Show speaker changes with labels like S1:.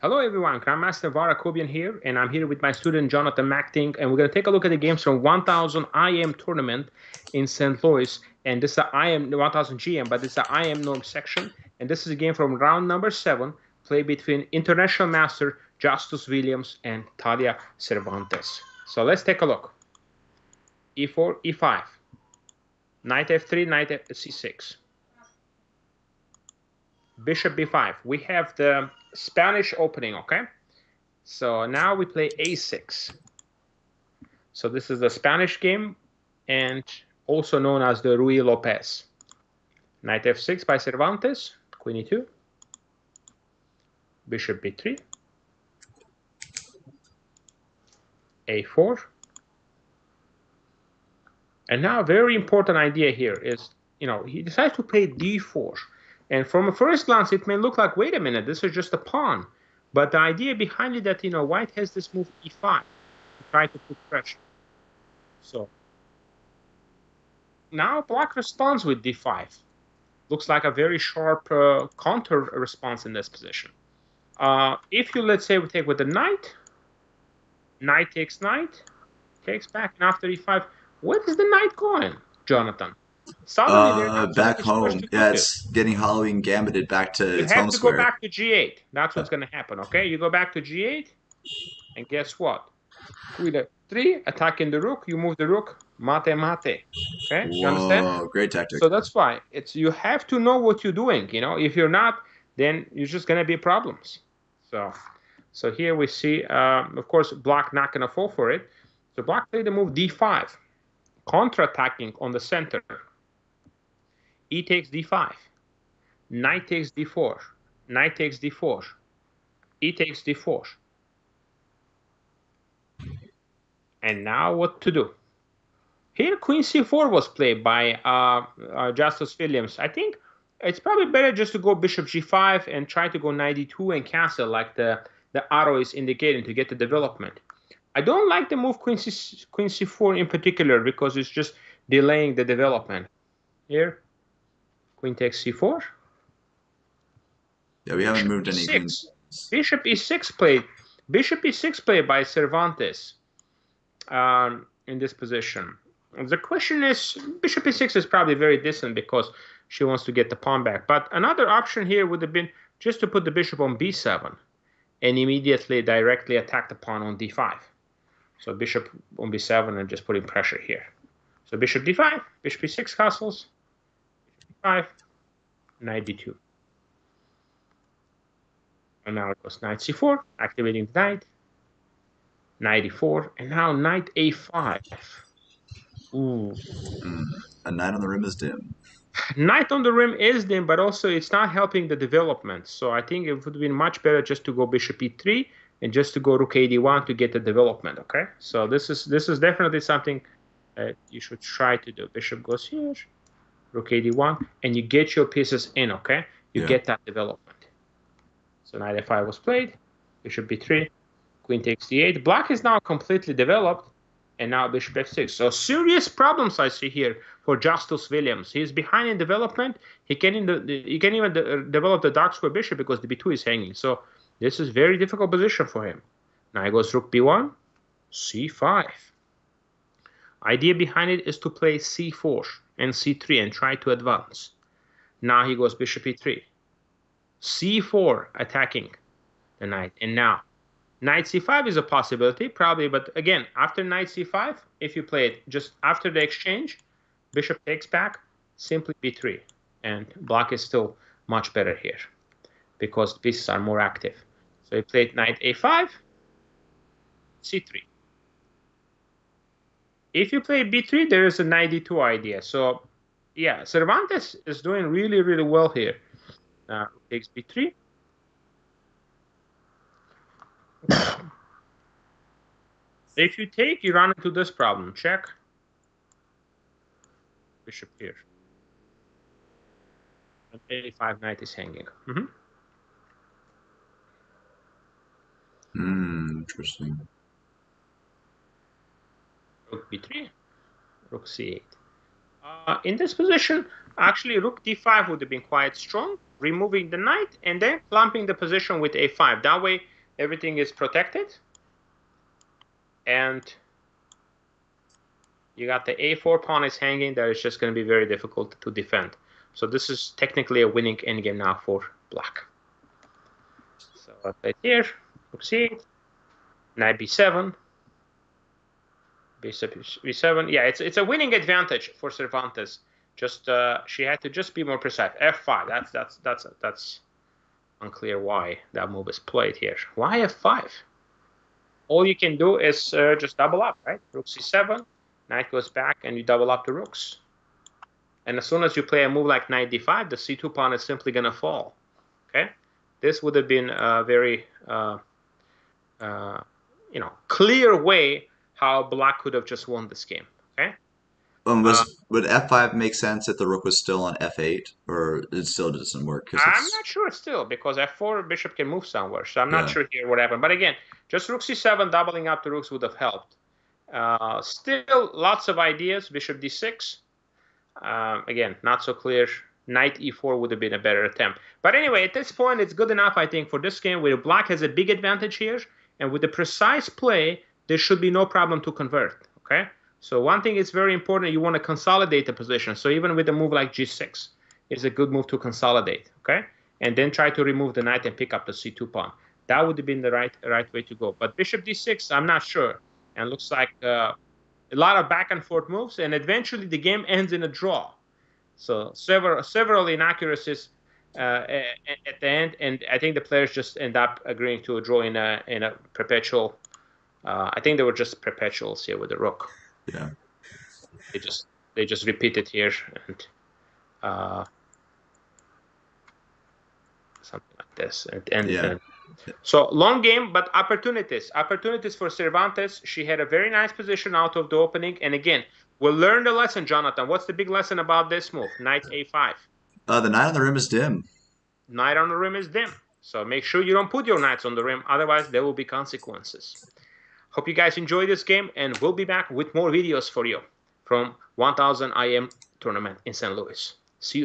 S1: Hello everyone, Grandmaster VAR AKOBIAN here, and I'm here with my student Jonathan Macting, and we're going to take a look at the games from 1000 IM tournament in St. Louis, and this is the IM 1000 GM, but this is the IM norm section, and this is a game from round number 7, played between international master Justus Williams and Talia Cervantes. So let's take a look. E4, E5, Knight F3, Knight C6. Bishop B5. We have the Spanish opening, okay? So now we play A6. So this is the Spanish game and also known as the Ruy Lopez. Knight F6 by Cervantes, Queen E2. Bishop B3. A4. And now a very important idea here is, he decides to play D4. And from a first glance, it may look like, wait a minute, this is just a pawn. But the idea behind it that, white has this move E5 to try to put pressure. So now black responds with D5. Looks like a very sharp counter response in this position. If you, let's say, we take with the knight, knight, takes back, and after E5, where is the knight going, Jonathan?
S2: Back home. Yeah, it's getting Halloween gambited back to its home
S1: square. You have to go back to G8. That's what's going to happen, okay? You go back to G8, and guess what? With a 3, attacking the rook, you move the rook, mate. Okay? You understand?
S2: Great tactic.
S1: So that's why. You have to know what you're doing, If you're not, then you're just going to be problems. So here we see, of course, black not going to fall for it. So black played the move D5, contra-attacking on the center. E takes D5, knight takes D4, knight takes D4, E takes D4. And now what to do? Here Queen C4 was played by Justus Williams. I think it's probably better just to go Bishop G5 and try to go Knight D2 and castle like the arrow is indicating to get the development. I don't like the move Queen C4 in particular because it's just delaying the development. Here. Queen takes C4.
S2: Yeah, we haven't moved any queens.
S1: Bishop E6 played. Bishop E6 played by Cervantes in this position. The question is, Bishop E6 is probably very distant because she wants to get the pawn back. But another option here would have been just to put the bishop on B7 and immediately directly attack the pawn on D5. So bishop on B7 and just putting pressure here. So bishop D5, bishop E6 castles. 5, knight D2. And now it goes knight C4, activating the knight. Knight E4, and now knight A5. Ooh.
S2: A knight on the rim is dim.
S1: Knight on the rim is dim, but also it's not helping the development. So I think it would have been much better just to go bishop E3 and just to go rook AD1 to get the development, okay? So this is definitely something you should try to do. Bishop goes here. Rook AD1, and you get your pieces in, okay? You get that development. So knight F5 was played, bishop B3, queen takes D8. Black is now completely developed, and now bishop F6. So serious problems I see here for Justus Williams. He's behind in development. He can even develop the dark square bishop because the B2 is hanging. So this is very difficult position for him. Now he goes rook B1, C5. Idea behind it is to play C4 and C3 and try to advance. Now he goes bishop E3. C4 attacking the knight. And now knight C5 is a possibility, probably, but again, after knight C5, if you play it just after the exchange, bishop takes back, simply B3. And black is still much better here because pieces are more active. So he played knight A5, C3. If you play B3, there is a knight D2 idea. So, yeah, Cervantes is doing really, really well here. Takes B3. If you take, you run into this problem. Check. Bishop here. And A5 knight is hanging.
S2: Interesting.
S1: Rook B3, rook C8. In this position, actually, rook D5 would have been quite strong, removing the knight and then clumping the position with A5. That way, everything is protected. And you got the a4 pawn is hanging. That is just going to be very difficult to defend. So this is technically a winning endgame now for black. So I played here, rook c8, knight b7, bishop b7. Yeah, it's a winning advantage for Cervantes. Just she had to just be more precise. f5. That's unclear why that move is played here. Why f5? All you can do is just double up, right? Rook c7, knight goes back, and you double up the rooks. And as soon as you play a move like knight d5, the c2 pawn is simply going to fall. Okay, this would have been a very clear way how black could have just won this game. Okay.
S2: Would f5 make sense if the rook was still on f8, or it still doesn't work?
S1: I'm not sure still, because f4 bishop can move somewhere, so I'm not sure here what happened. But again, just rook c7 doubling up the rooks would have helped. Still lots of ideas. Bishop d6. Again, not so clear. Knight e4 would have been a better attempt. But anyway, at this point, it's good enough, I think, for this game, where black has a big advantage here. And with the precise play, there should be no problem to convert. Okay? So one thing is very important. You want to consolidate the position. So even with a move like g6, it's a good move to consolidate. Okay? And then try to remove the knight and pick up the c2 pawn. That would have been the right way to go. But bishop d6, I'm not sure. And looks like a lot of back and forth moves. And eventually the game ends in a draw. So several inaccuracies at the end, and I think the players just end up agreeing to a draw in a perpetual. I think they were just perpetuals here with the rook.
S2: Yeah.
S1: They just repeat it here, and something like this. And so long game, but opportunities for Cervantes. She had a very nice position out of the opening, and again, we'll learn the lesson, Jonathan. What's the big lesson about this move? Knight a5.
S2: The knight on the rim is dim.
S1: Knight on the rim is dim. So make sure you don't put your knights on the rim. Otherwise, there will be consequences. Hope you guys enjoy this game, and we'll be back with more videos for you from 1000 IM tournament in St. Louis.